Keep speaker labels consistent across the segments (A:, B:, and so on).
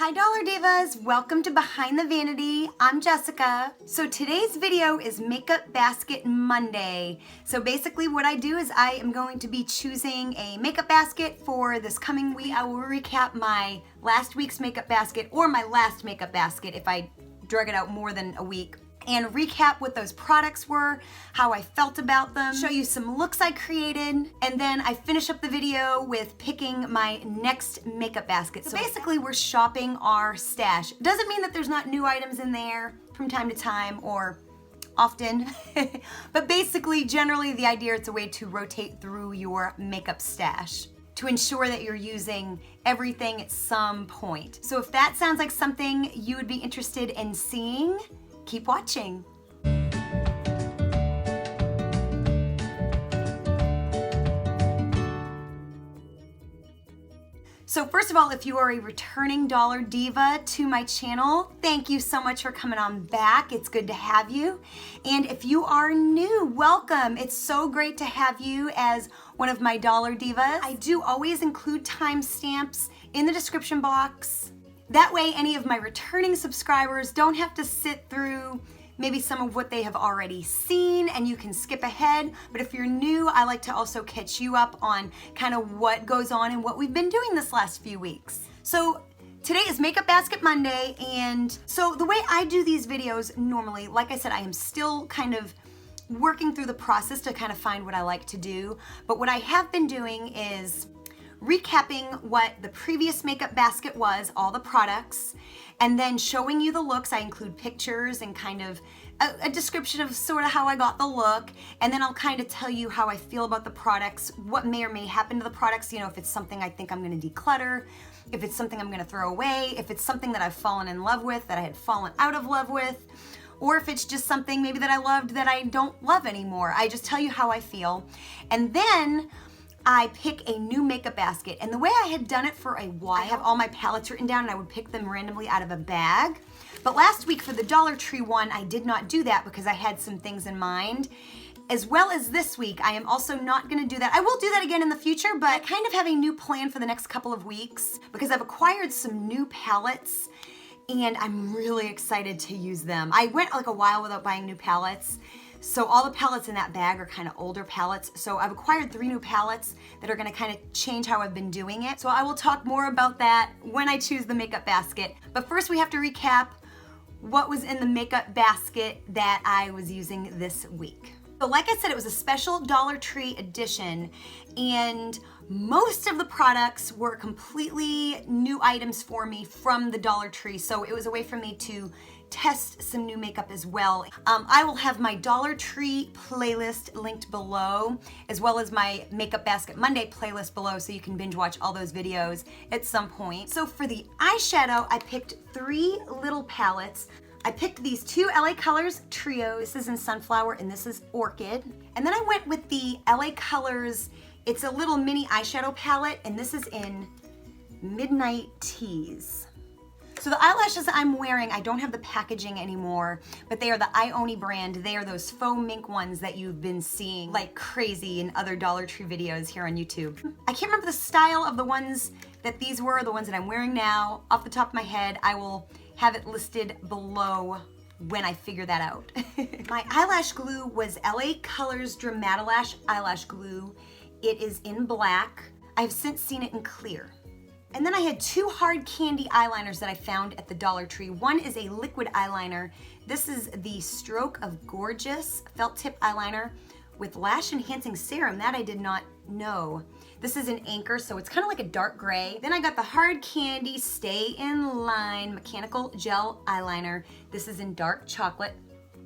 A: Hi Dollar Divas, welcome to Behind the Vanity. I'm Jessica. So today's video is Makeup Basket Monday. So basically what I do is I am going to be choosing a makeup basket for this coming week. I will recap my last week's makeup basket or my last makeup basket if I drug it out more than a week, and recap what those products were, how I felt about them, show you some looks I created, and then I finish up the video with picking my next makeup basket. So basically we're shopping our stash. Doesn't mean that there's not new items in there from time to time or often, but basically generally the idea it's a way to rotate through your makeup stash to ensure that you're using everything at some point. So if that sounds like something you would be interested in seeing, keep watching. So first of all, if you are a returning Dollar Diva to my channel, thank you so much for coming on back. It's good to have you. And if you are new, welcome. It's so great to have you as one of my Dollar Divas. I do always include timestamps in the description box. That way any of my returning subscribers don't have to sit through maybe some of what they have already seen and you can skip ahead. But if you're new, I like to also catch you up on kind of what goes on and what we've been doing this last few weeks. So today is Makeup Basket Monday, and so the way I do these videos normally, like I said, I am still kind of working through the process to kind of find what I like to do. But what I have been doing is recapping what the previous makeup basket was, all the products, and then showing you the looks. I include pictures and kind of a description of sort of how I got the look, and then I'll kind of tell you how I feel about the products, what may or may happen to the products, you know, if it's something I think I'm going to declutter, if it's something I'm going to throw away, if it's something that I've fallen in love with, that I had fallen out of love with, or if it's just something maybe that I loved that I don't love anymore. I just tell you how I feel, and then I pick a new makeup basket. And the way I had done it for a while, I have all my palettes written down and I would pick them randomly out of a bag. But last week for the Dollar Tree one, I did not do that because I had some things in mind. As well as this week, I am also not gonna do that. I will do that again in the future, but I kind of have a new plan for the next couple of weeks because I've acquired some new palettes and I'm really excited to use them. I went like a while without buying new palettes. So all the palettes in that bag are kind of older palettes. So I've acquired 3 new palettes that are gonna kind of change how I've been doing it. So I will talk more about that when I choose the makeup basket. But first we have to recap what was in the makeup basket that I was using this week. So like I said, it was a special Dollar Tree edition, and most of the products were completely new items for me from the Dollar Tree. So it was a way for me to test some new makeup as well. I will have my Dollar Tree playlist linked below, as well as my Makeup Basket Monday playlist below, so you can binge watch all those videos at some point. So for the eyeshadow, I picked 3 little palettes. I picked these 2 LA Colors Trio. This is in Sunflower and this is Orchid. And then I went with the LA Colors, it's a little mini eyeshadow palette, and this is in Midnight Tease. So the eyelashes I'm wearing, I don't have the packaging anymore, but they are the Ioni brand. They are those faux mink ones that you've been seeing like crazy in other Dollar Tree videos here on YouTube. I can't remember the style of the ones that these were, the ones that I'm wearing now. Off the top of my head, I will have it listed below when I figure that out. My eyelash glue was LA Colors Dramatilash Eyelash Glue. It is in black. I've since seen it in clear. And then I had 2 hard candy eyeliners that I found at the Dollar Tree. One is a liquid eyeliner. This is the Stroke of Gorgeous felt tip eyeliner with lash enhancing serum. That I did not know. This is an Anchor, so it's kind of like a dark gray. Then I got the hard candy Stay in Line mechanical gel eyeliner. This is in dark chocolate.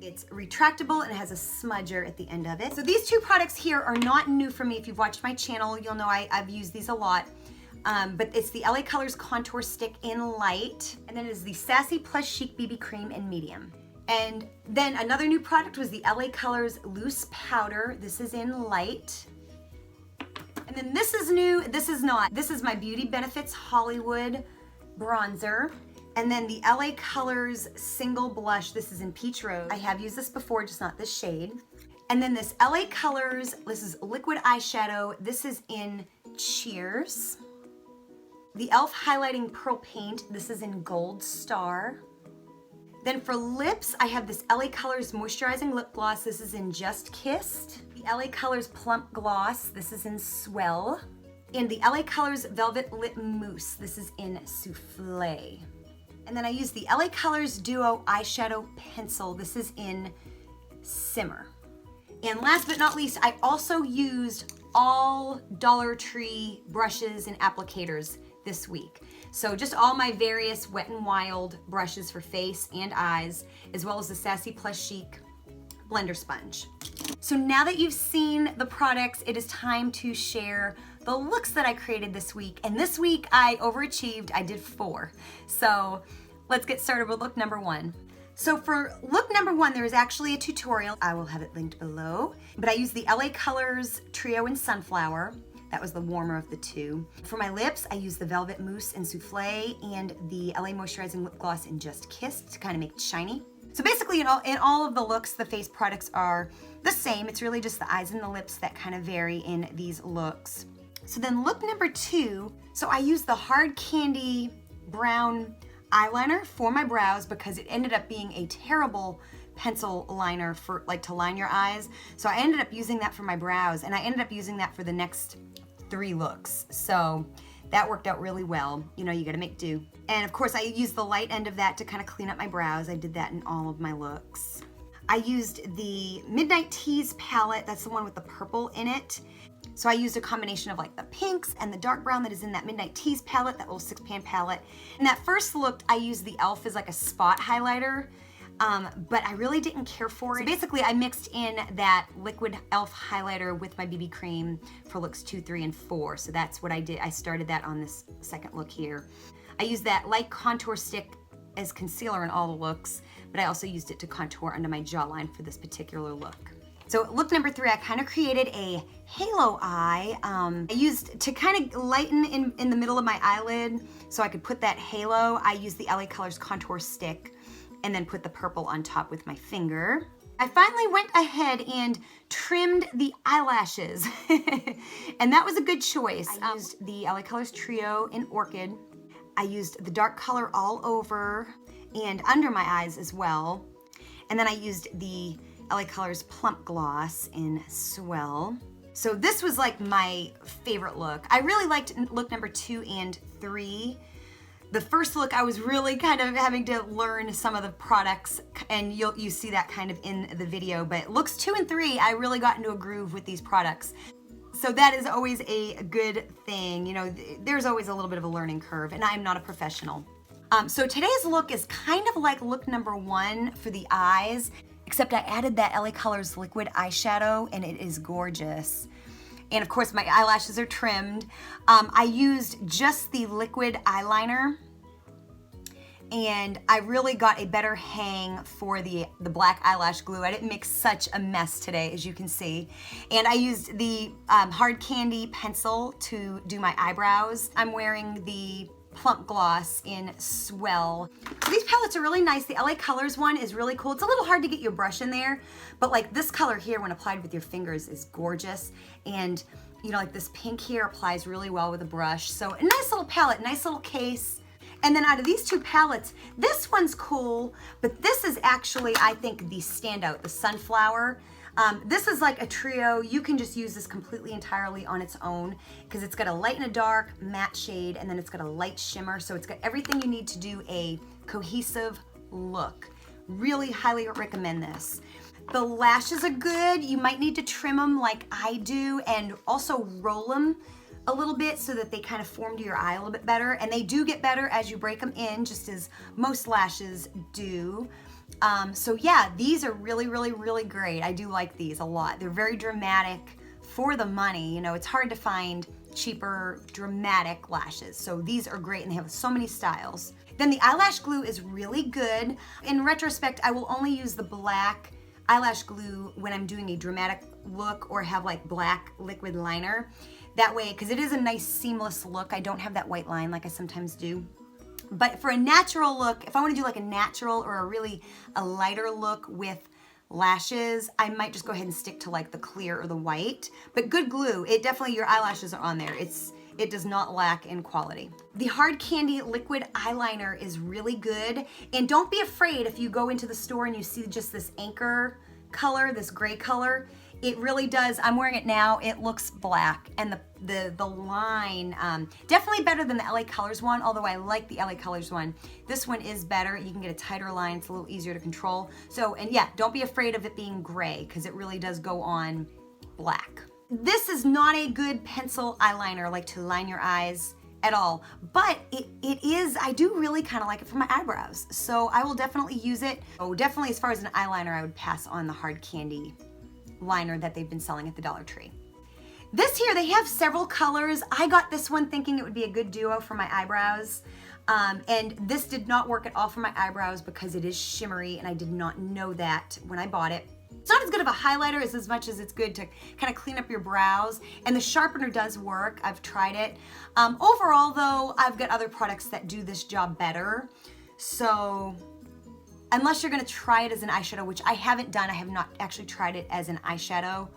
A: It's retractable and it has a smudger at the end of it. So these 2 products here are not new for me. If you've watched my channel, you'll know I've used these a lot. But it's the LA Colors Contour Stick in light, and then it is the Sassy Plus Chic BB Cream in medium. And then another new product was the LA Colors Loose Powder. This is in light. And then this is new, this is not. This is my Beauty Benefits Hollywood Bronzer. And then the LA Colors Single Blush. This is in Peach Rose. I have used this before, just not this shade. And then this LA Colors, this is liquid eyeshadow. This is in Cheers. the e.l.f. Highlighting Pearl Paint. This is in Gold Star. Then for lips, I have this LA Colors Moisturizing Lip Gloss. This is in Just Kissed. The LA Colors Plump Gloss. This is in Swell. And the LA Colors Velvet Lip Mousse. This is in Souffle. And then I use the LA Colors Duo Eyeshadow Pencil. This is in Simmer. And last but not least, I also used all Dollar Tree brushes and applicators this week. So just all my various Wet n Wild brushes for face and eyes, as well as the Sassy Plus Chic blender sponge. So now that you've seen the products, it is time to share the looks that I created this week. And this week I overachieved, I did 4. So let's get started with look number 1. So for look number 1, there is actually a tutorial. I will have it linked below. But I used the LA Colors Trio in Sunflower. That was the warmer of the two. For my lips, I used the Velvet Mousse in Souffle and the LA Moisturizing Lip Gloss in Just Kissed to kind of make it shiny. So basically in all of the looks, the face products are the same. It's really just the eyes and the lips that kind of vary in these looks. So then look number 2, so I used the Hard Candy Brown eyeliner for my brows because it ended up being a terrible pencil liner for like to line your eyes. So I ended up using that for my brows, and I ended up using that for the next 3 looks. So that worked out really well. You know, you gotta make do. And of course I used the light end of that to kind of clean up my brows. I did that in all of my looks. I used the Midnight Tease palette. That's the one with the purple in it. So I used a combination of like the pinks and the dark brown that is in that Midnight Tease palette, that little 6-pan palette. In that first look, I used the e.l.f. as like a spot highlighter, but I really didn't care for it. So basically I mixed in that liquid e.l.f. highlighter with my BB cream for looks 2, 3, and 4. So that's what I did. I started that on this second look here. I used that light contour stick as concealer in all the looks, but I also used it to contour under my jawline for this particular look. So look number 3, I kind of created a halo eye. I used to kind of lighten in the middle of my eyelid so I could put that halo. I used the LA Colors contour stick and then put the purple on top with my finger. I finally went ahead and trimmed the eyelashes and that was a good choice. I used the LA Colors Trio in Orchid. I used the dark color all over and under my eyes as well. And then I used the LA Colors Plump Gloss in Swell. So this was like my favorite look. I really liked look number 2 and 3. The first look, I was really kind of having to learn some of the products, and you see that kind of in the video, but looks 2 and 3, I really got into a groove with these products. So that is always a good thing. You know, there's always a little bit of a learning curve, and I'm not a professional. So today's look is kind of like look number 1 for the eyes, except I added that LA Colors liquid eyeshadow, and it is gorgeous. And of course my eyelashes are trimmed. I used just the liquid eyeliner, and I really got a better hang for the black eyelash glue. I didn't make such a mess today, as you can see. And I used the Hard Candy pencil to do my eyebrows. I'm wearing the Plump Gloss in Swell. These palettes are really nice. The LA Colors one is really cool. It's a little hard to get your brush in there, but like this color here when applied with your fingers is gorgeous. And you know, like this pink here applies really well with a brush. So a nice little palette, nice little case. And then out of these 2 palettes, this one's cool, but this is actually, I think, the standout, the Sunflower. This is like a trio. You can just use this completely entirely on its own because it's got a light and a dark matte shade, and then it's got a light shimmer. So it's got everything you need to do a cohesive look. Really highly recommend this. The lashes are good. You might need to trim them like I do, and also roll them a little bit so that they kind of form to your eye a little bit better. And they do get better as you break them in, just as most lashes do. So yeah, these are really, really, really great. I do like these a lot. They're very dramatic for the money. You know, it's hard to find cheaper, dramatic lashes. So these are great, and they have so many styles. Then the eyelash glue is really good. In retrospect, I will only use the black eyelash glue when I'm doing a dramatic look or have like black liquid liner. That way, because it is a nice seamless look. I don't have that white line like I sometimes do. But for a natural look, if I want to do like a natural or a lighter look with lashes, I might just go ahead and stick to like the clear or the white. But good glue, it definitely, your eyelashes are on there. It's It does not lack in quality. The Hard Candy liquid eyeliner is really good. And don't be afraid if you go into the store and you see just this anchor color, this gray color. It really does. I'm wearing it now. It looks black, and the line, definitely better than the LA Colors one, although I like the LA Colors one. This one is better. You can get a tighter line. It's a little easier to control. So, and yeah, don't be afraid of it being gray because it really does go on black. This is not a good pencil eyeliner, like to line your eyes at all, but it is, I do really kind of like it for my eyebrows. So I will definitely use it. Oh, definitely as far as an eyeliner, I would pass on the Hard Candy liner that they've been selling at the Dollar Tree. This here, they have several colors. I got this one thinking it would be a good duo for my eyebrows. And this did not work at all for my eyebrows because it is shimmery, and I did not know that when I bought it. It's not as good of a highlighter as much as it's good to kind of clean up your brows. And the sharpener does work. I've tried it. Overall though, I've got other products that do this job better. So unless you're gonna try it as an eyeshadow, which I haven't done, I have not actually tried it as an eyeshadow,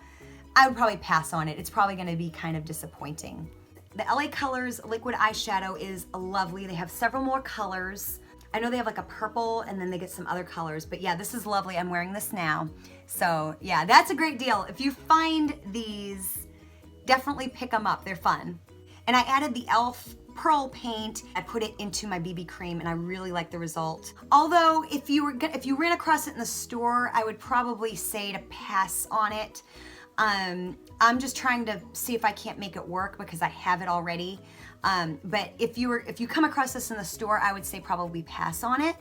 A: I would probably pass on it. It's probably gonna be kind of disappointing. The LA Colors liquid eyeshadow is lovely. They have several more colors. I know they have like a purple and then they get some other colors, but yeah, this is lovely. I'm wearing this now. So yeah, that's a great deal. If you find these, definitely pick them up. They're fun. And I added the e.l.f. pearl paint. I put it into my BB cream and I really like the result. Although if you ran across it in the store, I would probably say to pass on it. I'm just trying to see if I can't make it work because I have it already. But if you come across this in the store, I would say probably pass on it.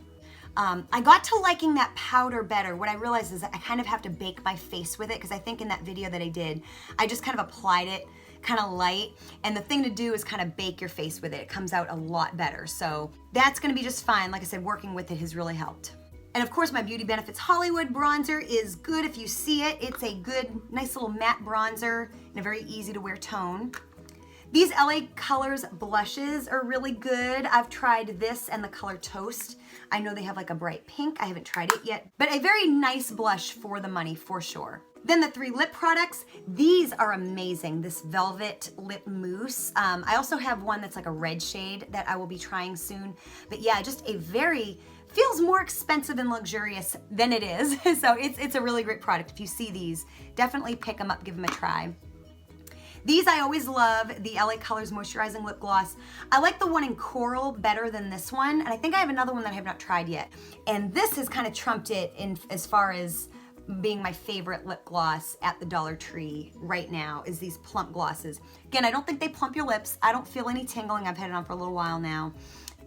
A: I got to liking that powder better. What I realized is that I kind of have to bake my face with it because I think in that video that I did, I just kind of applied it kind of light, and the thing to do is kind of bake your face with it. It comes out a lot better. So that's gonna be just fine. Like I said, working with it has really helped. And of course, my Beauty Benefits Hollywood bronzer is good if you see it. It's a good, nice little matte bronzer in a very easy to wear tone. These LA Colors blushes are really good. I've tried this and the color Toast. I know they have like a bright pink. I haven't tried it yet, but a very nice blush for the money for sure. Then the 3 lip products, these are amazing. This Velvet Lip Mousse. I also have one that's like a red shade that I will be trying soon. But yeah, just a very, feels more expensive and luxurious than it is. So it's a really great product. If you see these, definitely pick them up, give them a try. These I always love, the LA Colors Moisturizing Lip Gloss. I like the one in Coral better than this one, and I think I have another one that I have not tried yet. And this has kind of trumped it in as far as being my favorite lip gloss at the Dollar Tree right now is these plump glosses. Again, I don't think they plump your lips. I don't feel any tingling. I've had it on for a little while now,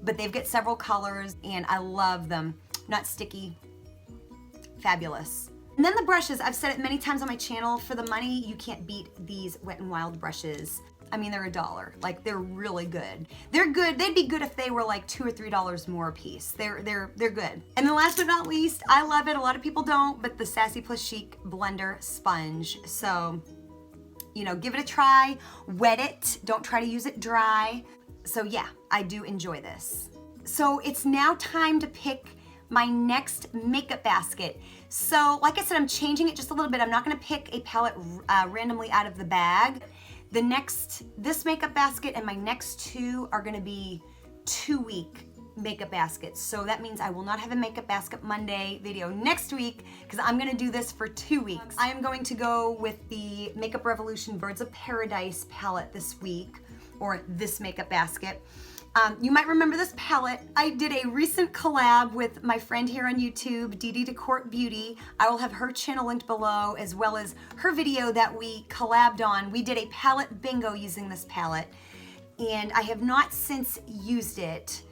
A: but they've got several colors and I love them. Not sticky, fabulous. And then the brushes, I've said it many times on my channel, for the money, you can't beat these Wet n Wild brushes. I mean, they're $1. Like, they're really good. They're good. They'd be good if they were like $2 or $3 more a piece. They're good. And then last but not least, I love it. A lot of people don't, but the Sassy Plus Chic Blender Sponge. So, you know, give it a try. Wet it. Don't try to use it dry. So yeah, I do enjoy this. So it's now time to pick my next makeup basket. So like I said, I'm changing it just a little bit. I'm not gonna pick a palette randomly out of the bag. This makeup basket and my next 2 are gonna be 2-week makeup baskets. So that means I will not have a makeup basket Monday video next week because I'm gonna do this for 2 weeks. I am going to go with the Makeup Revolution Birds of Paradise palette this week, or this makeup basket. You might remember this palette. I did a recent collab with my friend here on YouTube, DedeDecorteBeauty. I will have her channel linked below, as well as her video that we collabed on. We did a palette bingo using this palette, and I have not since used it.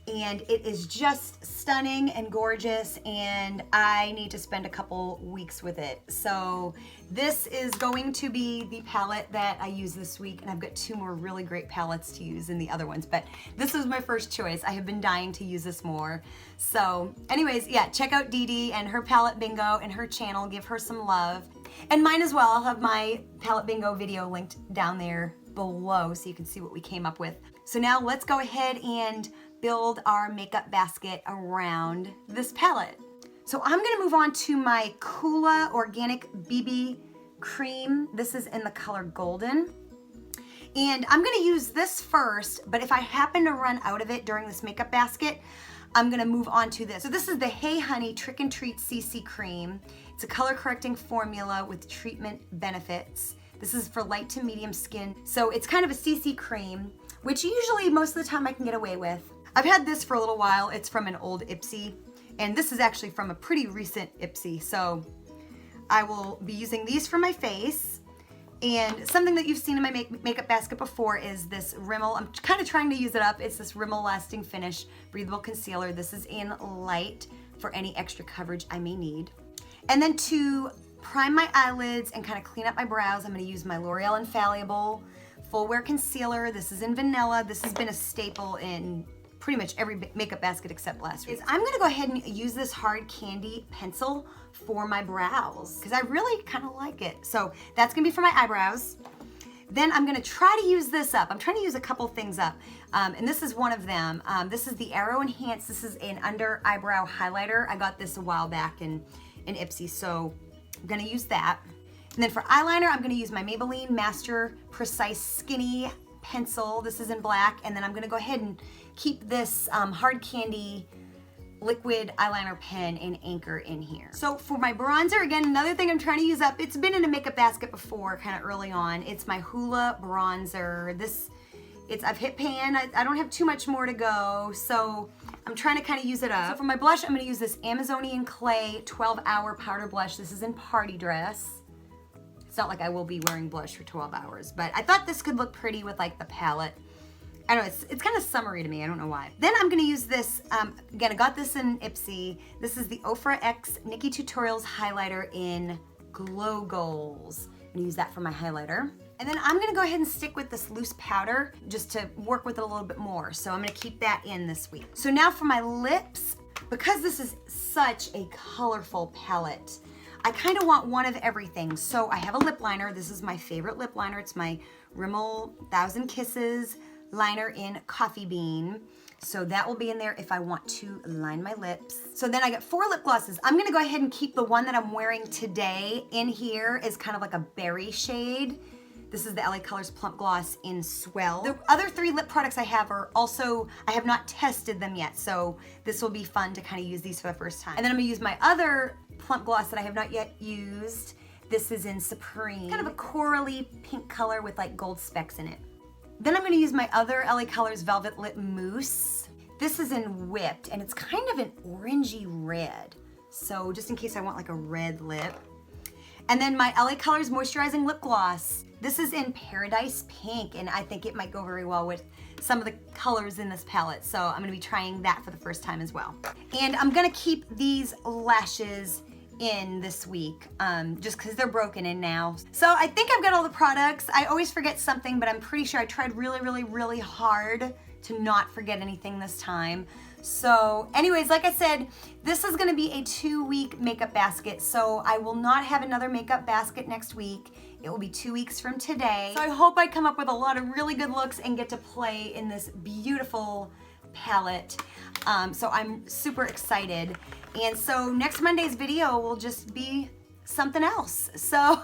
A: And it is just stunning and gorgeous, and I need to spend a couple weeks with it. So this is going to be the palette that I use this week, and I've got 2 more really great palettes to use in the other ones, but this was my first choice. I have been dying to use this more. So anyways, yeah, check out Dede and her palette bingo and her channel. Give her some love. And mine as well. I'll have my palette bingo video linked down there below so you can see what we came up with. So now let's go ahead and build our makeup basket around this palette. So I'm gonna move on to my Coola Organic BB Cream. This is in the color Golden. And I'm gonna use this first, but if I happen to run out of it during this makeup basket, I'm gonna move on to this. So this is the Hey Honey Trick and Treat CC Cream. It's a color correcting formula with treatment benefits. This is for light to medium skin. So it's kind of a CC cream, which usually most of the time I can get away with. I've had this for a little while. It's from an old Ipsy, and this is actually from a pretty recent Ipsy. So I will be using these for my face. And something that you've seen in my makeup basket before is this Rimmel. I'm kind of trying to use it up. It's this Rimmel Lasting Finish Breathable Concealer. This is in light for any extra coverage I may need. And then to prime my eyelids and kind of clean up my brows, I'm going to use my L'Oreal Infallible Full Wear Concealer. This is in vanilla. This has been a staple in pretty much every makeup basket except last week. I'm gonna go ahead and use this hard candy pencil for my brows because I really kind of like it. So that's gonna be for my eyebrows. Then I'm gonna try to use this up. I'm trying to use a couple things up. And this is one of them. This is the Aero Enhance. This is an under eyebrow highlighter. I got this a while back in Ipsy, so I'm gonna use that. And then for eyeliner, I'm gonna use my Maybelline Master Precise Skinny pencil. This is in black. And then I'm gonna go ahead and keep this hard candy liquid eyeliner pen and anchor in here. So for my bronzer, again, another thing I'm trying to use up, it's been in a makeup basket before, kind of early on. It's my Hoola bronzer. I've hit pan. I don't have too much more to go, so I'm trying to kind of use it up. So for my blush, I'm gonna use this Amazonian Clay 12-hour powder blush. This is in Party Dress. It's not like I will be wearing blush for 12 hours, but I thought this could look pretty with like the palette. I don't know, it's kind of summery to me, I don't know why. Then I'm gonna use this, again, I got this in Ipsy. This is the Ofra X Nikki Tutorials highlighter in Glow Goals. I'm gonna use that for my highlighter. And then I'm gonna go ahead and stick with this loose powder just to work with it a little bit more. So I'm gonna keep that in this week. So now for my lips, because this is such a colorful palette, I kind of want one of everything. So I have a lip liner. This is my favorite lip liner. It's my Rimmel 1000 Kisses liner in Coffee Bean. So that will be in there if I want to line my lips. So then I got 4 lip glosses. I'm gonna go ahead and keep the one that I'm wearing today in here is kind of like a berry shade. This is the LA Colors Plump Gloss in Swell. The other 3 lip products I have are also, I have not tested them yet, so this will be fun to kind of use these for the first time. And then I'm gonna use my other plump gloss that I have not yet used. This is in Supreme. Kind of a corally pink color with like gold specks in it. Then I'm gonna use my other LA Colors Velvet Lip Mousse. This is in Whipped, and it's kind of an orangey red. So just in case I want like a red lip. And then my LA Colors Moisturizing Lip Gloss. This is in Paradise Pink, and I think it might go very well with some of the colors in this palette. So I'm gonna be trying that for the first time as well. And I'm gonna keep these lashes in this week, just because they're broken in now. So I think I've got all the products. I always forget something, but I'm pretty sure I tried really, really, really hard to not forget anything this time. So anyways, like I said, this is gonna be a 2-week makeup basket, so I will not have another makeup basket next week. It will be 2 weeks from today. So I hope I come up with a lot of really good looks and get to play in this beautiful palette. So I'm super excited. And so next Monday's video will just be something else. So,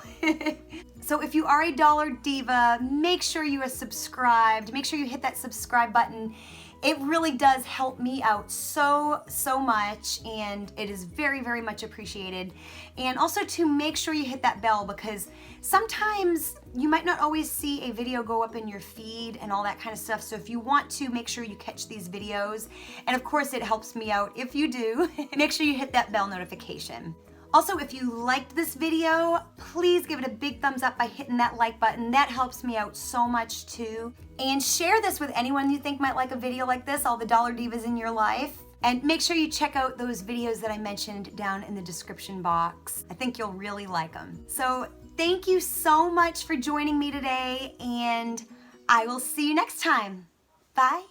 A: so if you are a Dollar Diva, make sure you are subscribed. Make sure you hit that subscribe button. It really does help me out so much, and it is very, very much appreciated. And also to make sure you hit that bell, because sometimes you might not always see a video go up in your feed and all that kind of stuff. So if you want to, make sure you catch these videos. And of course it helps me out if you do. Make sure you hit that bell notification. Also, if you liked this video, please give it a big thumbs up by hitting that like button. That helps me out so much too. And share this with anyone you think might like a video like this, all the Dollar Divas in your life. And make sure you check out those videos that I mentioned down in the description box. I think you'll really like them. So thank you so much for joining me today, and I will see you next time. Bye.